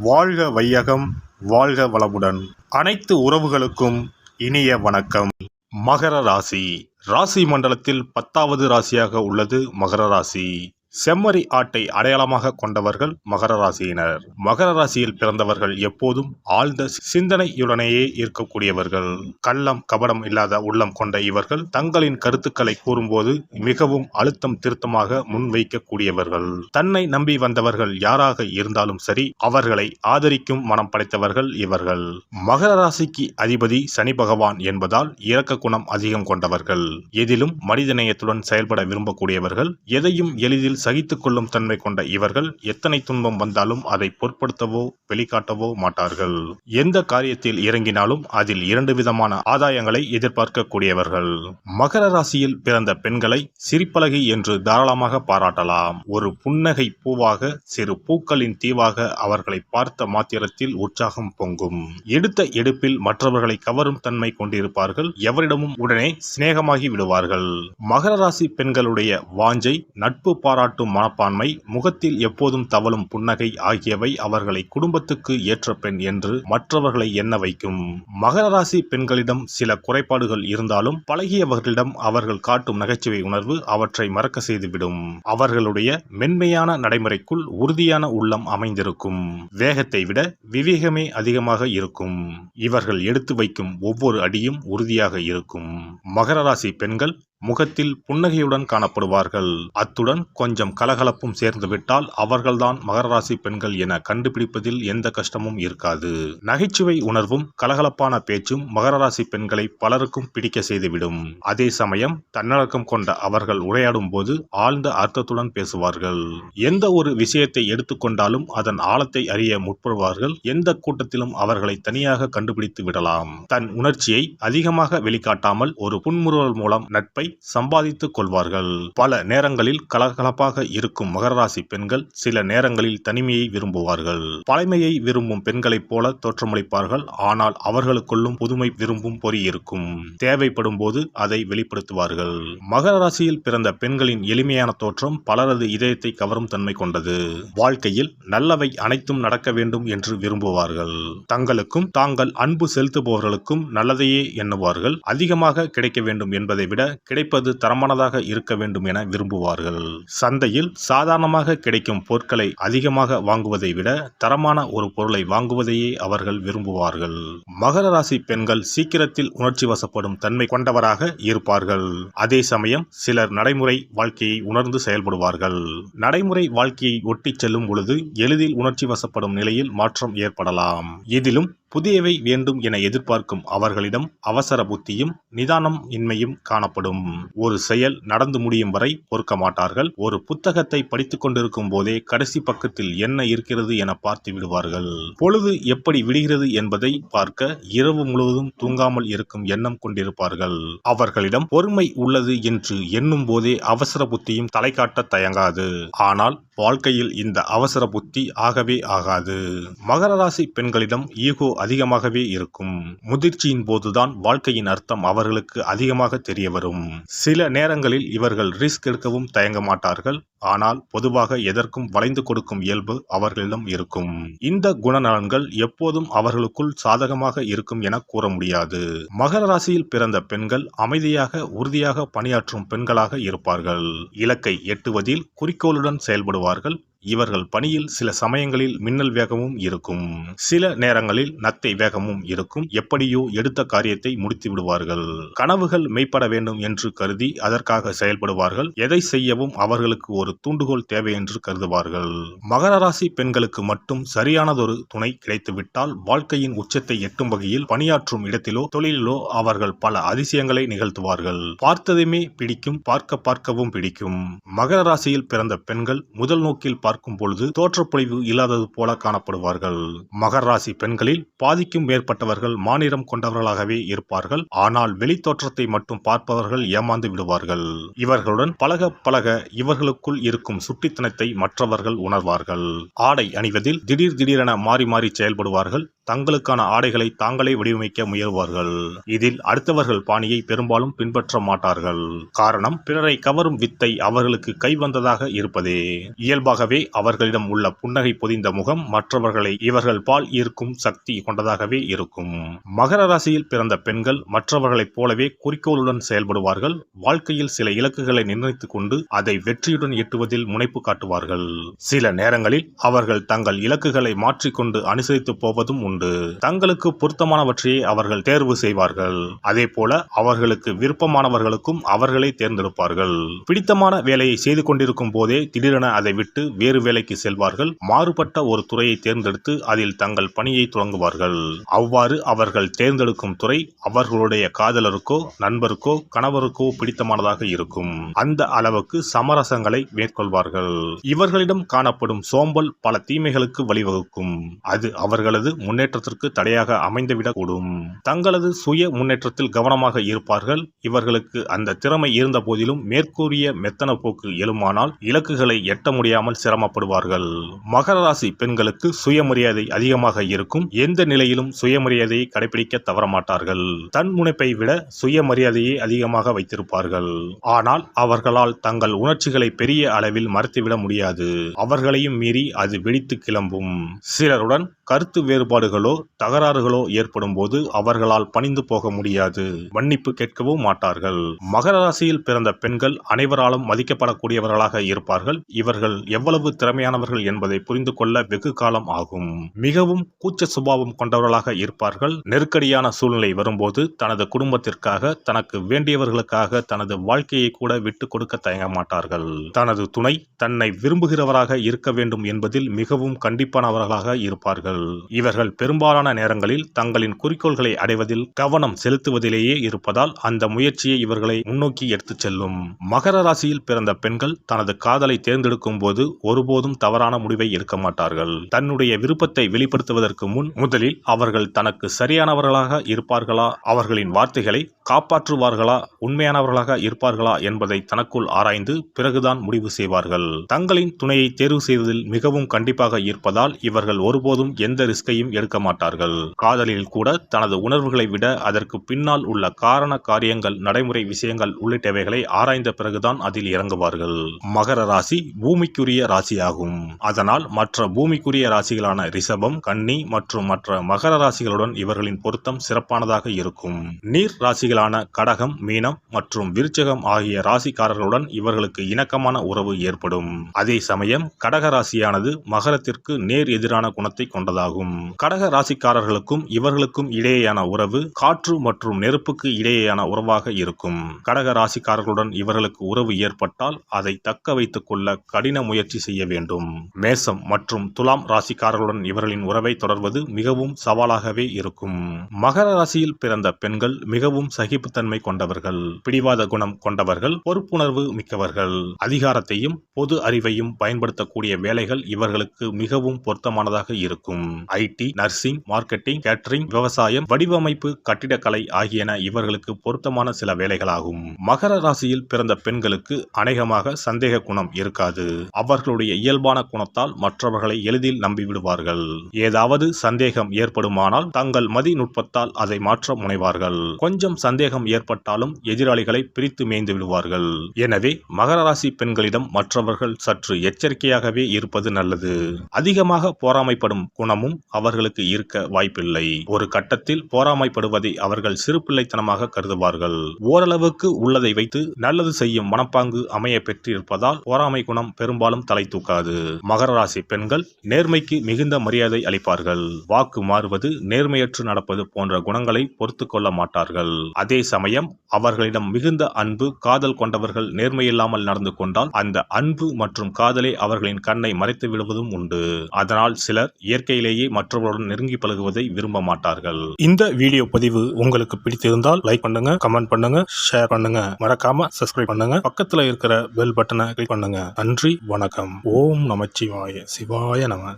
வாழ்க வையகம், வாழ்க வளமுடன். அனைத்து உறவுகளுக்கும் இனிய வணக்கம். மகர ராசி ராசி மண்டலத்தில் 10வது ராசியாக உள்ளது மகர ராசி. செம்மறி ஆட்டை அடையாளமாக கொண்டவர்கள் மகர ராசியினர். மகர ராசியில் பிறந்தவர்கள் எப்போதும் ஆழ்ந்த சிந்தனையுடனேயே இருக்கக்கூடியவர்கள். கள்ளம் கபடம் இல்லாத உள்ளம் கொண்ட இவர்கள் தங்களின் கருத்துக்களை கூறும்போது மிகவும் அழுத்தம் திருத்தமாக முன்வைக்கக்கூடியவர்கள். தன்னை நம்பி வந்தவர்கள் யாராக இருந்தாலும் சரி, அவர்களை ஆதரிக்கும் மனம் படைத்தவர்கள் இவர்கள். மகர ராசிக்கு அதிபதி சனி பகவான் என்பதால் இரக்க குணம் அதிகம் கொண்டவர்கள். எதிலும் மனிதநேயத்துடன் செயல்பட விரும்பக்கூடியவர்கள். எதையும் எளிதில் சகித்துக் கொள்ளும் தன்மை கொண்ட இவர்கள் எத்தனை துன்பம் வந்தாலும் அதை பொருட்படுத்தவோ வெளிக்காட்டவோ மாட்டார்கள். எந்த காரியத்தில் இறங்கினாலும் அதில் 2 விதமான ஆதாயங்களை எதிர்பார்க்கக்கூடியவர்கள். மகர ராசியில் பிறந்த பெண்களை சிரிப்பழகி என்று தாராளமாக பாராட்டலாம். ஒரு புன்னகை பூவாக, சிறு பூக்களின் தீவாக அவர்களை பார்த்த மாத்திரத்தில் உற்சாகம் பொங்கும். எடுத்த எடுப்பில் மற்றவர்களை கவரும் தன்மை கொண்டிருப்பார்கள். எவரிடமும் உடனே சிநேகமாகி விடுவார்கள். மகர ராசி பெண்களுடைய வாஞ்சை, நட்பு பாராட்டும் மனப்பான்மை, முகத்தில் எப்போதும் தவழும் புன்னகை ஆகியவை அவர்களை குடும்பத்துக்கு ஏற்ற பெண் என்று மற்றவர்களை எண்ண வைக்கும். மகர ராசி பெண்களிடம் சில குறைபாடுகள் இருந்தாலும் பழகியவர்களிடம் அவர்கள் காட்டும் நகைச்சுவை உணர்வு அவற்றை மறக்க செய்துவிடும். அவர்களுடைய மென்மையான நடைமுறைக்குள் உறுதியான உள்ளம் அமைந்திருக்கும். வேகத்தை விட விவேகமே அதிகமாக இருக்கும். இவர்கள் எடுத்து வைக்கும் ஒவ்வொரு அடியும் உறுதியாக இருக்கும். மகர ராசி பெண்கள் முகத்தில் புன்னகையுடன் காணப்படுவார்கள். அத்துடன் கொஞ்சம் கலகலப்பும் சேர்ந்துவிட்டால் அவர்கள்தான் மகர ராசி பெண்கள் என கண்டுபிடிப்பதில் எந்த கஷ்டமும் இருக்காது. நகைச்சுவை உணர்வும் கலகலப்பான பேச்சும் மகர ராசி பெண்களை பலருக்கும் பிடிக்க செய்துவிடும். அதே சமயம் தன்னடக்கம் கொண்ட அவர்கள் உரையாடும் போது ஆழ்ந்த அர்த்தத்துடன் பேசுவார்கள். எந்த ஒரு விஷயத்தை எடுத்துக்கொண்டாலும் அதன் ஆழத்தை அறிய முற்படுவார்கள். எந்த கூட்டத்திலும் அவர்களை தனியாக கண்டுபிடித்து விடலாம். தன் உணர்ச்சியை அதிகமாக வெளிக்காட்டாமல் ஒரு புன்முறுவல் மூலம் நட்பை சம்பாதித்துக் கொள்வார்கள். பல நேரங்களில் கலகலப்பாக இருக்கும் மகர ராசி பெண்கள் சில நேரங்களில் தனிமையை விரும்புவார்கள். பழமையை விரும்பும் பெண்களைப் போல தோற்றமளிப்பார்கள். ஆனால் அவர்களுக்குள்ளும் புதுமை விரும்பும் பொறி இருக்கும். தேவைப்படும் போது அதை வெளிப்படுத்துவார்கள். மகர ராசியில் பிறந்த பெண்களின் எளிமையான தோற்றம் பலரது இதயத்தை கவரும் தன்மை கொண்டது. வாழ்க்கையில் நல்லவை அனைத்தும் நடக்க வேண்டும் என்று விரும்புவார்கள். தங்களுக்கும் தாங்கள் அன்பு செலுத்துபவர்களுக்கும் நல்லதையே எண்ணுவார்கள். அதிகமாக கிடைக்க வேண்டும் என்பதை விட கிடைப்பது தரமானதாக இருக்க வேண்டும் என விரும்புவார்கள். சந்தையில் சாதாரணமாக கிடைக்கும் பொருட்களை அதிகமாக வாங்குவதை விட தரமான ஒரு பொருளை வாங்குவதையே அவர்கள் விரும்புவார்கள். மகர ராசி பெண்கள் சீக்கிரத்தில் உணர்ச்சி வசப்படும் தன்மை கொண்டவராக இருப்பார்கள். அதே சமயம் சிலர் நடைமுறை வாழ்க்கையை உணர்ந்து செயல்படுவார்கள். நடைமுறை வாழ்க்கையை ஒட்டிச் செல்லும் பொழுது எளிதில் உணர்ச்சி வசப்படும் நிலையில் மாற்றம் ஏற்படலாம். இதிலும் புதியவை வேண்டும் என எதிர்பார்க்கும் அவர்களிடம் அவசர புத்தியும் நிதானம் இன்மையும் காணப்படும். ஒரு செயல் நடந்து முடியும் வரை பொறுக்க மாட்டார்கள். ஒரு புத்தகத்தை படித்துக் கொண்டிருக்கும் போதே கடைசி பக்கத்தில் என்ன இருக்கிறது என பார்த்து விடுவார்கள். பொழுது எப்படி விடுகிறது என்பதை பார்க்க இரவு முழுவதும் தூங்காமல் இருக்கும் எண்ணம் கொண்டிருப்பார்கள். அவர்களிடம் பொறுமை உள்ளது என்று எண்ணும் போதே அவசர புத்தியும் தலை காட்ட தயங்காது. ஆனால் வாழ்க்கையில் இந்த அவசர புத்தி ஆகவே ஆகாது. மகர ராசி பெண்களிடம் ஈகோ அதிகமாகவே இருக்கும். முதிர்ச்சியின் போதுதான் வாழ்க்கையின் அர்த்தம் அவர்களுக்கு அதிகமாக தெரிய வரும். சில நேரங்களில் இவர்கள் ரிஸ்க் எடுக்கவும் தயங்க மாட்டார்கள். ஆனால் பொதுவாக எதற்கும் வளைந்து கொடுக்கும் இயல்பு அவர்களிடம் இருக்கும். இந்த குணநலன்கள் எப்போதும் அவர்களுக்குள் சாதகமாக இருக்கும் என கூற முடியாது. மகர ராசியில் பிறந்த பெண்கள் அமைதியாக உறுதியாக பணியாற்றும் பெண்களாக இருப்பார்கள். இலக்கை எட்டுவதில் குறிக்கோளுடன் செயல்படுவார்கள். இவர்கள் பணியில் சில சமயங்களில் மின்னல் வேகமும் இருக்கும். சில நேரங்களில் நத்தை வேகமும் இருக்கும். எப்படியோ எடுத்த காரியத்தை முடித்து விடுவார்கள். கனவுகள் மெய்ப்பட வேண்டும் என்று கருதி அதற்காக செயல்படுவார்கள். எதை செய்யவும் அவர்களுக்கு ஒரு தூண்டுகோல் தேவை என்று கருதுவார்கள். மகர ராசி பெண்களுக்கு மட்டும் சரியானதொரு துணை கிடைத்துவிட்டால் வாழ்க்கையின் உச்சத்தை எட்டும் வகையில் பணியாற்றும் இடத்திலோ தொழிலிலோ அவர்கள் பல அதிசயங்களை நிகழ்த்துவார்கள். பார்த்ததுமே பிடிக்கும், பார்க்கவும் பிடிக்கும். மகர ராசியில் பிறந்த பெண்கள் முதல் நோக்கில் பார்க்கும் பொழுது தோற்றப்பொழிவு இல்லாதது போல காணப்படுவார்கள். மகர ராசி பெண்களில் பாதிக்கும் மேற்பட்டவர்கள் மாநிறம் கொண்டவர்களாகவே இருப்பார்கள். ஆனால் வெளி தோற்றத்தை மட்டும் பார்ப்பவர்கள் ஏமாந்து விடுவார்கள். இவர்களுடன் பழக பழக இவர்களுக்குள் இருக்கும் சுட்டித்தனத்தை மற்றவர்கள் உணர்வார்கள். ஆடை அணிவதில் திடீரென மாறி மாறி செயல்படுவார்கள். தங்களுக்கான ஆடைகளை தாங்களே வடிவமைக்க முயல்வார்கள். இதில் அடுத்தவர்கள் பாணியை பெரும்பாலும் பின்பற்ற மாட்டார்கள். காரணம், பிறரை கவரும் வித்தை அவர்களுக்கு கைவந்ததாக இருப்பதே. இயல்பாகவே அவர்களிடம் உள்ள புன்னகை பொதிந்த முகம் மற்றவர்களை இவர்கள் பால் ஈர்க்கும் சக்தி கொண்டதாகவே இருக்கும். மகர ராசியில் பிறந்த பெண்கள் மற்றவர்களைப் போலவே குறிக்கோளுடன் செயல்படுவார்கள். வாழ்க்கையில் சில இலக்குகளை நிர்ணயித்துக் கொண்டு அதை வெற்றியுடன் எட்டுவதில் முனைப்பு காட்டுவார்கள். சில நேரங்களில் அவர்கள் தங்கள் இலக்குகளை மாற்றிக்கொண்டு அனுசரித்து போவதும் உண்டு. தங்களுக்கு பொருத்தமானவற்றையே அவர்கள் தேர்வு செய்வார்கள். அதே போல அவர்களுக்கு விருப்பமானவர்களுக்கும் அவர்களே தேர்ந்தெடுப்பார்கள். பிடித்தமான வேலையை செய்து கொண்டிருக்கும் போதே திடீரென அதை விட்டு வேறு வேலைக்கு செல்வார்கள். மாறுபட்ட ஒரு துறையை தேர்ந்தெடுத்து அதில் தங்கள் பணியை தொடங்குவார்கள். அவ்வாறு அவர்கள் தேர்ந்தெடுக்கும் துறை அவர்களுடைய காதலருக்கோ நண்பருக்கோ கணவருக்கோ பிடித்தமானதாக இருக்கும். அந்த அளவுக்கு சமரசங்களை மேற்கொள்வார்கள். இவர்களிடம் காணப்படும் சோம்பல் பல தீமைகளுக்கு வழிவகுக்கும். அது அவர்களது முன்னேற்றத்திற்கு தடையாக அமைந்துவிடக்கூடும். தங்களது சுய முன்னேற்றத்தில் கவனமாக இருப்பார்கள். இவர்களுக்கு அந்த திறமை இருந்த போதிலும் மேற்கூறிய மெத்தன போக்கு எழுமானால் இலக்குகளை எட்ட முடியாமல் சிரமப்படுவார்கள். மகர ராசி பெண்களுக்கு சுயமரியாதை அதிகமாக இருக்கும். எந்த நிலையிலும் சுயமரியாதையை கடைபிடிக்க தவறமாட்டார்கள். தன் முனைப்பை விட சுயமரியாதையை அதிகமாக வைத்திருப்பார்கள். ஆனால் அவர்களால் தங்கள் உணர்ச்சிகளை பெரிய அளவில் மறைத்துவிட முடியாது. அவர்களையும் மீறி அது வெடித்து கிளம்பும். சிலருடன் கருத்து வேறுபாடுகளோ தகராறுகளோ ஏற்படும் போது அவர்களால் பணிந்து போக முடியாது. மன்னிப்பு கேட்கவும் மாட்டார்கள். மகர ராசியில் பிறந்த பெண்கள் அனைவராலும் மதிக்கப்படக்கூடியவர்களாக இருப்பார்கள். இவர்கள் எவ்வளவு திறமையானவர்கள் என்பதை புரிந்து கொள்ள வெகு காலம் ஆகும். மிகவும் கூச்ச சுபாவம் கொண்டவர்களாக இருப்பார்கள். நெருக்கடியான சூழ்நிலை வரும்போது தனது குடும்பத்திற்காக தனக்கு வேண்டியவர்களுக்காக தனது வாழ்க்கையை கூட விட்டு கொடுக்க தயங்க மாட்டார்கள். தனது துணை தன்னை விரும்புகிறவராக இருக்க வேண்டும் என்பதில் மிகவும் கண்டிப்பானவர்களாக இருப்பார்கள். இவர்கள் பெரும்பாலான நேரங்களில் தங்களின் குறிக்கோள்களை அடைவதில் கவனம் செலுத்துவதிலேயே இருப்பதால் அந்த முயற்சியை இவர்களை முன்னோக்கி எடுத்துச் செல்லும். மகர ராசியில் பிறந்த பெண்கள் தனது காதலை தேர்ந்தெடுக்கும் போது ஒருபோதும் தவறான முடிவை எடுக்க மாட்டார்கள். தன்னுடைய விருப்பத்தை வெளிப்படுத்துவதற்கு முன் முதலில் அவர்கள் தனக்கு சரியானவர்களாக இருப்பார்களா, அவர்களின் வார்த்தைகளை காப்பாற்றுவார்களா, உண்மையானவர்களாக இருப்பார்களா என்பதை தனக்குள் ஆராய்ந்து பிறகுதான் முடிவு செய்வார்கள். தங்களின் துணையை தேர்வு செய்வதில் மிகவும் கண்டிப்பாக இருப்பதால் இவர்கள் ஒருபோதும் எந்த ரிஸ்கையும் எடுக்க மாட்டார்கள். காதலில் கூட தனது உணர்வுகளை விட அதற்கு பின்னால் உள்ள காரண காரியங்கள், நடைமுறை விஷயங்கள் உள்ளிட்டவைகளை ஆராய்ந்த பிறகுதான் அதில் இறங்குவார்கள். மகர ராசி பூமிக்குரிய ராசியாகும். அதனால் மற்ற பூமிக்குரிய ராசிகளான ரிஷபம், கன்னி மற்றும் மற்ற மகர ராசிகளுடன் இவர்களின் பொருத்தம் சிறப்பானதாக இருக்கும். நீர் ராசிகளான கடகம், மீனம் மற்றும் விருச்சகம் ஆகிய ராசிக்காரர்களுடன் இவர்களுக்கு இணக்கமான உறவு ஏற்படும். அதே சமயம் கடக ராசியானது மகரத்திற்கு நேர் எதிரான குணத்தை கொண்டதாகும். கடக ராசிக்காரர்களுக்கும் இவர்களுக்கும் இடையேயான உறவு காற்று மற்றும் நெருப்புக்கு இடையேயான உறவாக இருக்கும். கடக ராசிக்காரர்களுடன் இவர்களுக்கு உறவு ஏற்பட்டால் அதை தக்க வைத்துக் கொள்ள கடின முயற்சி செய்ய வேண்டும். மேசம் மற்றும் துலாம் ராசிக்காரர்களுடன் இவர்களின் உறவை தொடர்வது மிகவும் சவாலாகவே இருக்கும். மகர ராசியில் பிறந்த பெண்கள் மிகவும் சகிப்புத்தன்மை கொண்டவர்கள், பிடிவாத குணம் கொண்டவர்கள், பொறுப்புணர்வு மிக்கவர்கள். அதிகாரத்தையும் பொது அறிவையும் பயன்படுத்தக்கூடிய வேலைகள் இவர்களுக்கு மிகவும் பொருத்தமானதாக இருக்கும். ஐடி, நர்சிங், மார்க்கெட்டிங், கேட்டரிங், விவசாயம், வடிவமைப்பு, கட்டிடக்கலை ஆகியன இவர்களுக்கு பொருத்தமான சில வேலைகளாகும். மகர ராசியில் பிறந்த பெண்களுக்கு அநேகமாக சந்தேக குணம் இருக்காது. அவர்களுடைய இயல்பான குணத்தால் மற்றவர்களை எளிதில் நம்பிவிடுவார்கள். ஏதாவது சந்தேகம் ஏற்படுமானால் தங்கள் மதி நுட்பத்தால் அதை மாற்ற முனைவார்கள். கொஞ்சம் சந்தேகம் ஏற்பட்டாலும் எதிராளிகளை பிரித்து மேய்ந்து விடுவார்கள். எனவே மகர ராசி பெண்களிடம் மற்றவர்கள் சற்று எச்சரிக்கையாகவே இருப்பது நல்லது. அதிகமாக பொறாமைப்படும் குணமும் அவர்களுக்கு இருக்க வாய்ப்பில்லை. ஒரு கட்டத்தில் பொறாமைப்படுவதை அவர்கள் சிறுபிள்ளைத்தனமாக கருதுவார்கள். ஓரளவுக்கு உள்ளதை வைத்து நல்லது செய்யும் மனப்பாங்கு அமைய பெற்றிருப்பதால் பொறாமை குணம் பெரும்பாலும் தலை தூக்காது. மகர ராசி பெண்கள் நேர்மைக்கு மிகுந்த மரியாதை அளிப்பார்கள். வாக்கு மாறுவது, நேர்மையற்று நடப்பது போன்ற குணங்களை பொறுத்து கொள்ள மாட்டார்கள். அதே சமயம் அவர்களிடம் மிகுந்த அன்பு, காதல் கொண்டவர்கள் நேர்மையில்லாமல் நடந்து கொண்டால் அந்த அன்பு மற்றும் காதலை அவர்களின் கண்ணை மறைத்து விடுவதும் உண்டு. அதனால் சிலர் இயற்கையிலேயே மற்றவர்களுடன் நெருங்கி பழகுவதை விரும்ப மாட்டார்கள். இந்த வீடியோ பதிவு உங்களுக்கு பிடித்திருந்தால் லைக் பண்ணுங்க, கமெண்ட் பண்ணுங்க, ஷேர் பண்ணுங்க, மறக்காம சப்ஸ்கிரைப் பண்ணுங்க, பக்கத்துல இருக்கிற பெல் பட்டனை கிளிக் பண்ணுங்க. நன்றி, வணக்கம். ஓம் நமச்சிவாய. சிவாய நம.